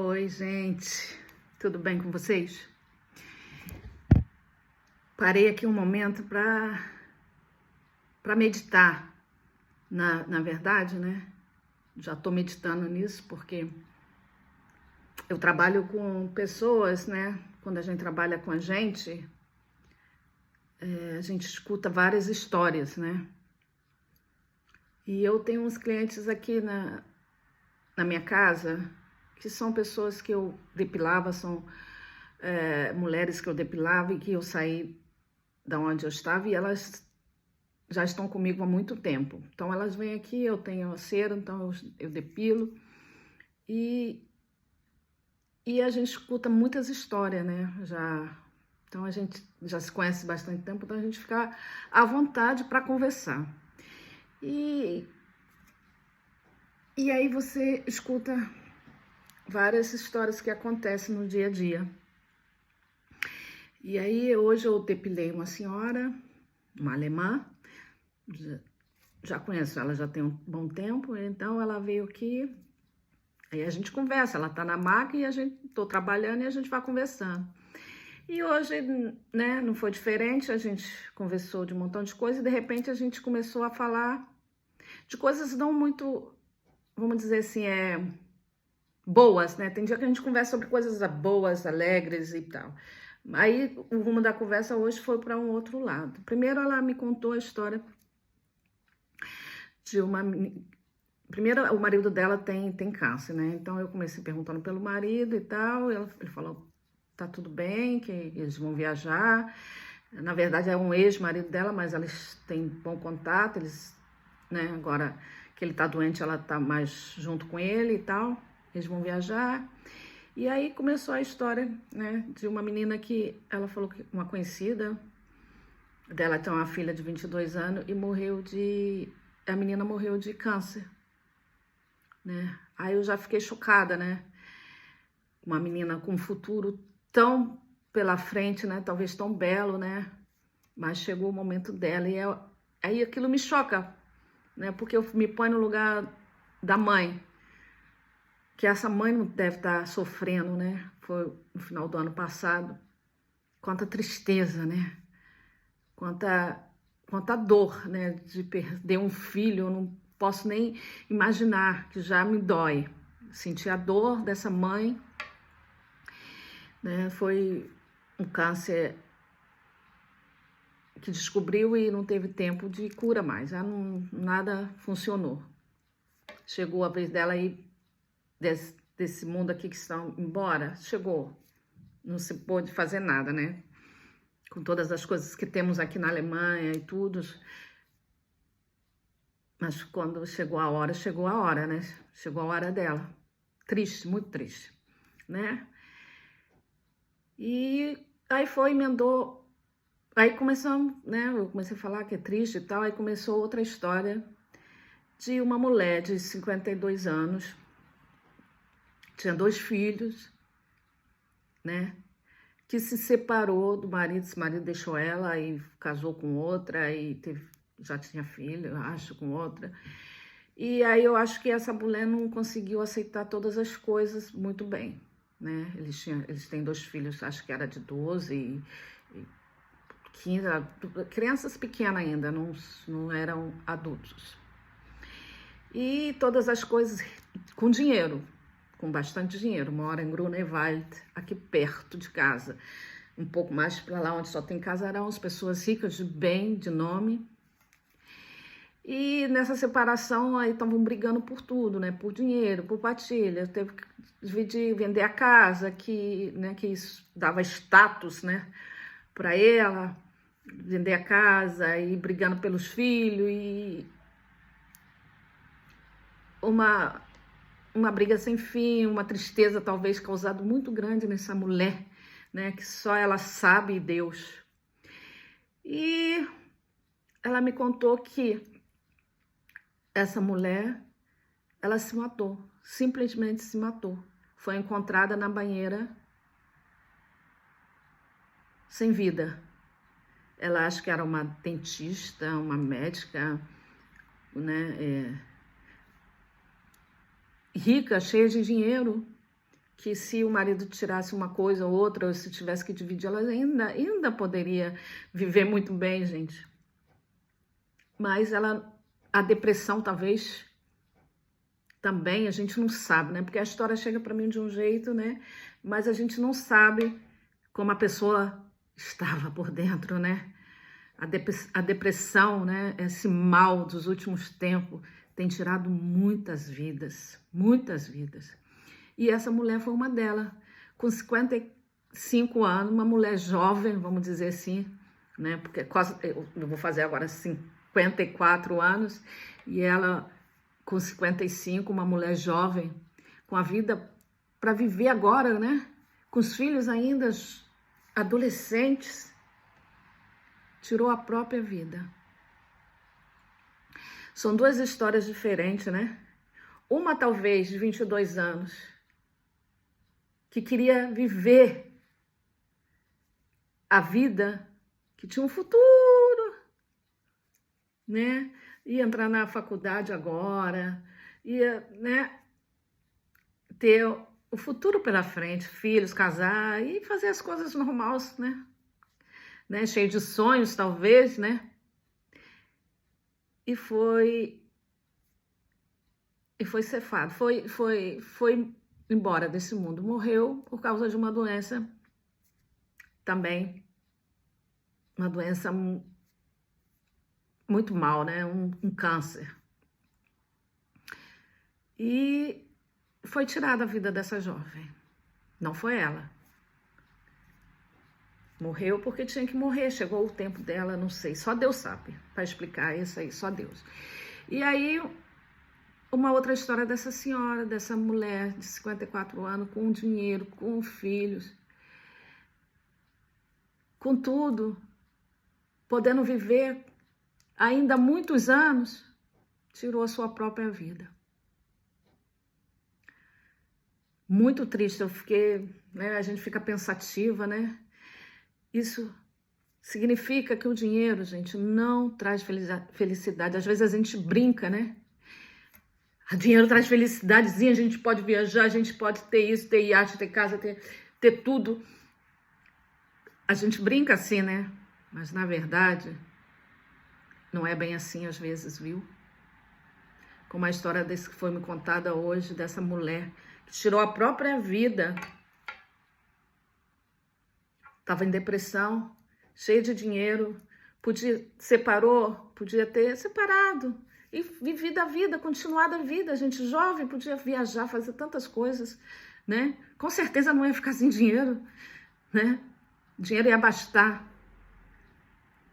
Oi, gente, tudo bem com vocês? Parei aqui um momento para meditar. Na verdade, né? Já estou meditando nisso porque eu trabalho com pessoas, né? Quando a gente trabalha com a gente escuta várias histórias, né? E eu tenho uns clientes aqui na minha casa que são pessoas que eu depilava, são mulheres que eu depilava e que eu saí da onde eu estava e elas já estão comigo há muito tempo. Então elas vêm aqui, eu tenho a cera, então eu depilo e a gente escuta muitas histórias, né? Então a gente já se conhece bastante tempo, então a gente fica à vontade para conversar. E aí você escuta várias histórias que acontecem no dia a dia. E aí hoje eu depilei uma senhora, uma alemã, já conheço ela, já tem um bom tempo, então ela veio aqui, aí a gente conversa, ela tá na máquina e tô trabalhando e a gente vai conversando. E hoje, né, não foi diferente, a gente conversou de um montão de coisas e de repente a gente começou a falar de coisas não muito, vamos dizer assim, boas, né? Tem dia que a gente conversa sobre coisas boas, alegres e tal. Aí o rumo da conversa hoje foi para um outro lado. Primeiro ela me contou a história de uma... Primeiro, o marido dela tem câncer, né? Então eu comecei perguntando pelo marido e tal. Ele falou, tá tudo bem, que eles vão viajar. Na verdade é um ex-marido dela, mas eles têm bom contato, eles, né? Agora que ele tá doente, ela tá mais junto com ele e tal. Eles vão viajar. E aí começou a história, né? De uma menina que ela falou que uma conhecida dela tem uma filha de 22 anos e a menina morreu de câncer, né? Aí eu já fiquei chocada, né? Uma menina com um futuro tão pela frente, né? Talvez tão belo, né? Mas chegou o momento dela aí aquilo me choca, né? Porque eu me ponho no lugar da mãe, que essa mãe não deve estar sofrendo, né? Foi no final do ano passado. Quanta tristeza, né? Quanta dor, né? De perder um filho, eu não posso nem imaginar, que já me dói. Sentir a dor dessa mãe, né? Foi um câncer que descobriu e não teve tempo de cura mais, já nada funcionou. Chegou a vez dela aí, desse mundo aqui que estão embora, chegou, não se pôde fazer nada, né? Com todas as coisas que temos aqui na Alemanha e tudo. Mas quando chegou a hora, né? Chegou a hora dela. Triste, muito triste, né? E aí emendou. Aí começamos, né? Eu comecei a falar que é triste e tal. Aí começou outra história de uma mulher de 52 anos. Tinha 2 filhos, né? Que se separou do marido. Esse marido deixou ela e casou com outra e já tinha filho, acho, com outra. E aí eu acho que essa mulher não conseguiu aceitar todas as coisas muito bem, né? Eles têm 2 filhos, acho que era de 12 e 15, crianças pequenas ainda, não eram adultos. E todas as coisas com dinheiro, com bastante dinheiro. Mora em Grunewald, aqui perto de casa. Um pouco mais para lá, onde só tem casarão, as pessoas ricas de bem, de nome. E nessa separação, aí estavam brigando por tudo, né? Por dinheiro, por partilha. Teve que dividir, vender a casa, né, que isso dava status, né, para ela. Vender a casa e brigando pelos filhos. E uma briga sem fim, uma tristeza talvez causada muito grande nessa mulher, né? Que só ela sabe, Deus. E ela me contou que essa mulher, ela se matou, simplesmente se matou. Foi encontrada na banheira, sem vida. Ela acha que era uma dentista, uma médica, né, rica, cheia de dinheiro. que se o marido tirasse uma coisa ou outra, ou se tivesse que dividir, ela ainda poderia viver muito bem, gente. Mas a depressão talvez também, a gente não sabe, né? Porque a história chega para mim de um jeito, né? Mas a gente não sabe como a pessoa estava por dentro, né? A depressão, né? Esse mal dos últimos tempos tem tirado muitas vidas, muitas vidas. E essa mulher foi uma delas, com 55 anos, uma mulher jovem, vamos dizer assim, né? Porque quase, eu vou fazer agora 54 anos, e ela com 55, uma mulher jovem, com a vida para viver agora, né? Com os filhos ainda adolescentes, tirou a própria vida. São duas histórias diferentes, né? Uma talvez de 22 anos, que queria viver a vida, que tinha um futuro, né? Ia entrar na faculdade agora, ia, né, ter o futuro pela frente, filhos, casar e fazer as coisas normais, né? Cheio de sonhos, talvez, né? E foi cefado, foi embora desse mundo. Morreu por causa de uma doença também, uma doença muito mal, né? Um câncer. E foi tirada a vida dessa jovem. Não foi ela. Morreu porque tinha que morrer. Chegou o tempo dela, não sei. Só Deus sabe para explicar isso aí, só Deus. E aí, uma outra história dessa senhora, dessa mulher de 54 anos, com dinheiro, com filhos, com tudo, podendo viver ainda muitos anos, tirou a sua própria vida. Muito triste, eu fiquei, né, a gente fica pensativa, né? Isso significa que o dinheiro, gente, não traz felicidade. Às vezes a gente brinca, né? O dinheiro traz felicidadezinha, a gente pode viajar, a gente pode ter isso, ter iate, ter casa, ter tudo. A gente brinca assim, né? Mas na verdade, não é bem assim às vezes, viu? Como a história desse que foi me contada hoje, dessa mulher que tirou a própria vida. Estava em depressão, cheia de dinheiro, podia ter separado e vivido a vida, continuado a vida. A gente jovem podia viajar, fazer tantas coisas, né? Com certeza não ia ficar sem dinheiro, né? O dinheiro ia bastar.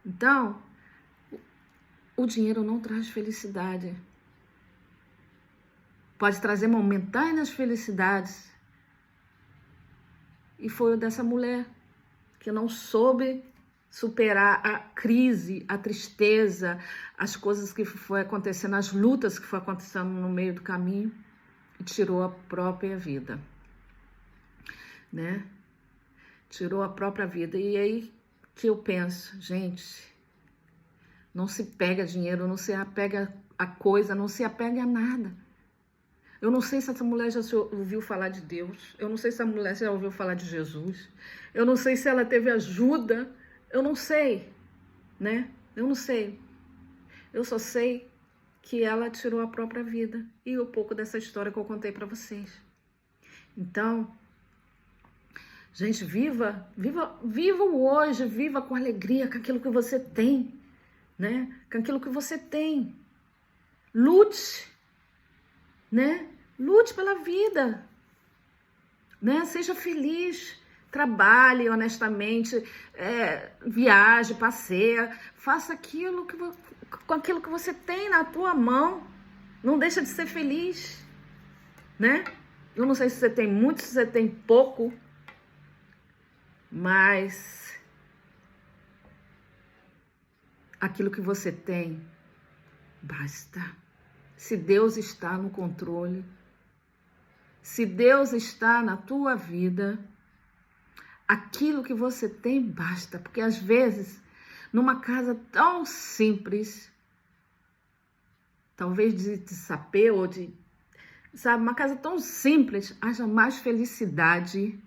Então, o dinheiro não traz felicidade. Pode trazer momentâneas felicidades. E foi o dessa mulher que não soube superar a crise, a tristeza, as coisas que foi acontecendo, as lutas que foi acontecendo no meio do caminho, e tirou a própria vida, né? Tirou a própria vida. E aí que eu penso, gente, não se pega a dinheiro, não se apega a coisa, não se apega a nada. Eu não sei se essa mulher já ouviu falar de Deus. Eu não sei se essa mulher já ouviu falar de Jesus. Eu não sei se ela teve ajuda. Eu não sei, né? Eu não sei. Eu só sei que ela tirou a própria vida. E um pouco dessa história que eu contei para vocês. Então, gente, viva o hoje. Viva com alegria, com aquilo que você tem, né? Com aquilo que você tem. Lute, né? Lute pela vida, né? Seja feliz, trabalhe honestamente, viaje, passeia, faça aquilo com aquilo que você tem na tua mão. Não deixa de ser feliz, né? Eu não sei se você tem muito, se você tem pouco, mas aquilo que você tem basta. Se Deus está no controle, se Deus está na tua vida, aquilo que você tem basta. Porque às vezes, numa casa tão simples, talvez de sapê ou de sabe, uma casa tão simples, haja mais felicidade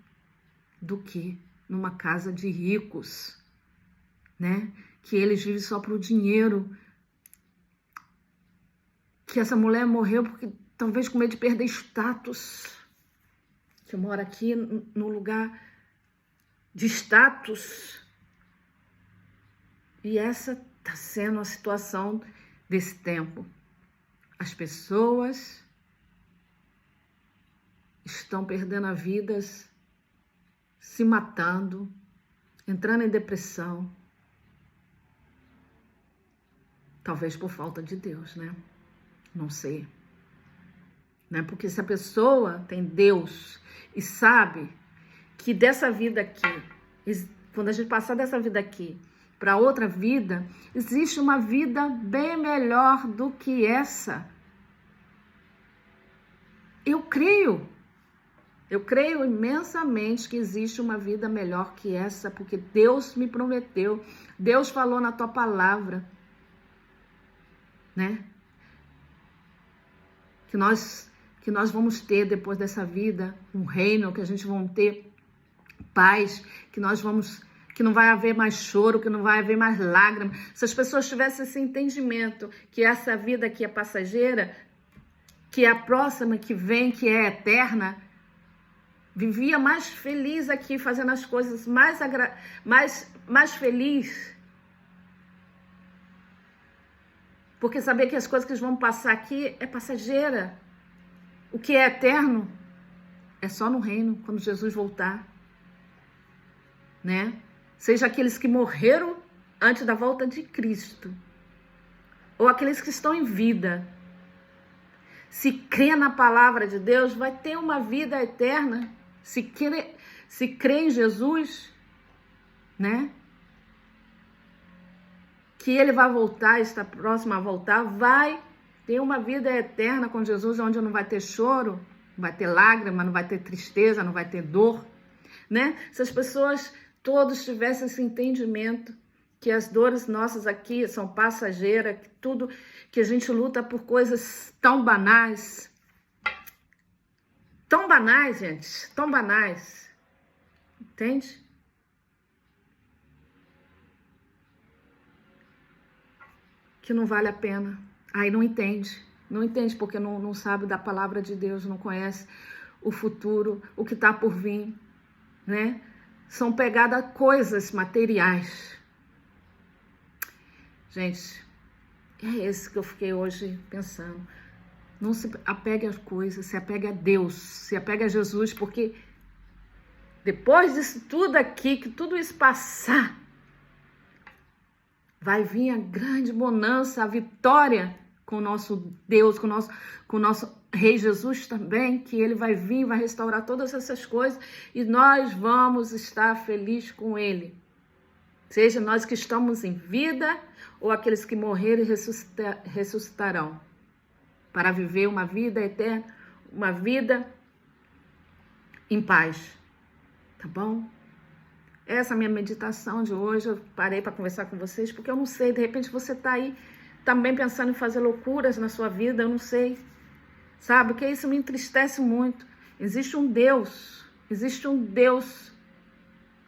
do que numa casa de ricos, né? Que eles vivem só pro dinheiro. Que essa mulher morreu porque talvez com medo de perder status. Que mora aqui no lugar de status. E essa está sendo a situação desse tempo. As pessoas estão perdendo a vida, se matando, entrando em depressão. Talvez por falta de Deus, né? Não sei. Né? Porque se a pessoa tem Deus e sabe que dessa vida aqui, quando a gente passar dessa vida aqui para outra vida, existe uma vida bem melhor do que essa. Eu creio imensamente que existe uma vida melhor que essa, porque Deus me prometeu, Deus falou na tua palavra, né? Que nós vamos ter depois dessa vida um reino, que a gente vai ter paz, que não vai haver mais choro, que não vai haver mais lágrimas. Se as pessoas tivessem esse entendimento que essa vida aqui é passageira, que a próxima que vem, que é eterna, vivia mais feliz aqui, fazendo as coisas mais feliz. Porque saber que as coisas que vão passar aqui é passageira. O que é eterno é só no reino, quando Jesus voltar. Né? Seja aqueles que morreram antes da volta de Cristo, ou aqueles que estão em vida. Se crê na palavra de Deus, vai ter uma vida eterna. Se crê em Jesus, né? Que ele vai voltar, está próximo a voltar, vai ter uma vida eterna com Jesus, onde não vai ter choro, não vai ter lágrima, não vai ter tristeza, não vai ter dor, né? Se as pessoas todos tivessem esse entendimento que as dores nossas aqui são passageiras, que tudo que a gente luta por coisas tão banais, gente, tão banais, entende? Que não vale a pena. Aí não entende porque não sabe da palavra de Deus, não conhece o futuro, o que está por vir, né? São pegadas a coisas materiais. Gente, é esse que eu fiquei hoje pensando. Não se apegue às coisas, se apegue a Deus, se apegue a Jesus, porque depois disso tudo aqui, que tudo isso passar, vai vir a grande bonança, a vitória com o nosso Deus, com o nosso Rei Jesus também, que ele vai vir, vai restaurar todas essas coisas e nós vamos estar felizes com ele. Seja nós que estamos em vida ou aqueles que morreram e ressuscitarão para viver uma vida eterna, uma vida em paz. Tá bom? Essa é a minha meditação de hoje. Eu parei para conversar com vocês, porque eu não sei, de repente você está aí também pensando em fazer loucuras na sua vida, eu não sei. Sabe? Porque isso me entristece muito. Existe um Deus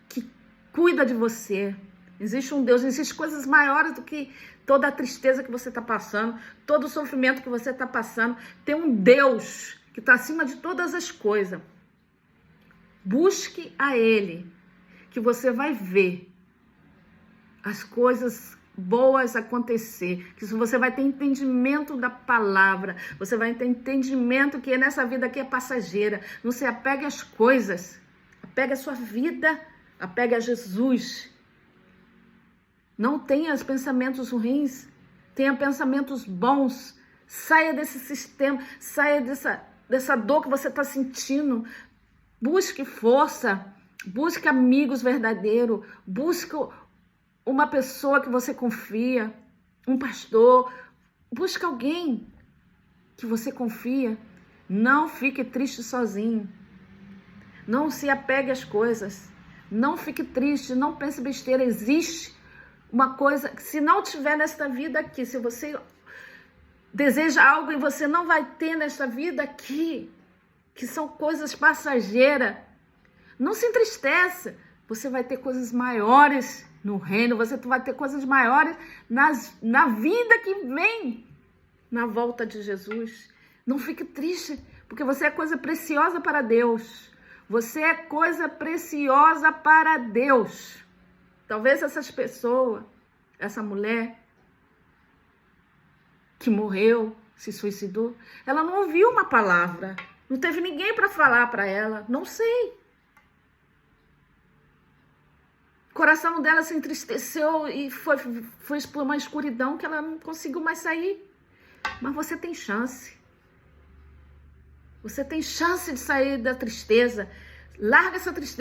que cuida de você. Existe um Deus, existem coisas maiores do que toda a tristeza que você está passando, todo o sofrimento que você está passando. Tem um Deus que está acima de todas as coisas. Busque a Ele, que você vai ver as coisas boas acontecer, que você vai ter entendimento da palavra, você vai ter entendimento que nessa vida aqui é passageira. Não se apegue às coisas, apegue a sua vida, apegue a Jesus. Não tenha os pensamentos ruins, tenha pensamentos bons. Saia desse sistema, saia dessa dor que você está sentindo. Busque força, busque amigos verdadeiros, busque uma pessoa que você confia, um pastor, busque alguém que você confia. Não fique triste sozinho. Não se apegue às coisas. Não fique triste, não pense besteira. Existe uma coisa, se não tiver nesta vida aqui, se você deseja algo e você não vai ter nesta vida aqui, que são coisas passageiras. Não se entristeça, você vai ter coisas maiores no reino, você vai ter coisas maiores na vida que vem, na volta de Jesus. Não fique triste, porque você é coisa preciosa para Deus. Você é coisa preciosa para Deus. Talvez essas pessoas, essa mulher que morreu, se suicidou, ela não ouviu uma palavra, não teve ninguém para falar para ela, não sei. O coração dela se entristeceu e foi por uma escuridão que ela não conseguiu mais sair. Mas você tem chance. Você tem chance de sair da tristeza. Larga essa tristeza.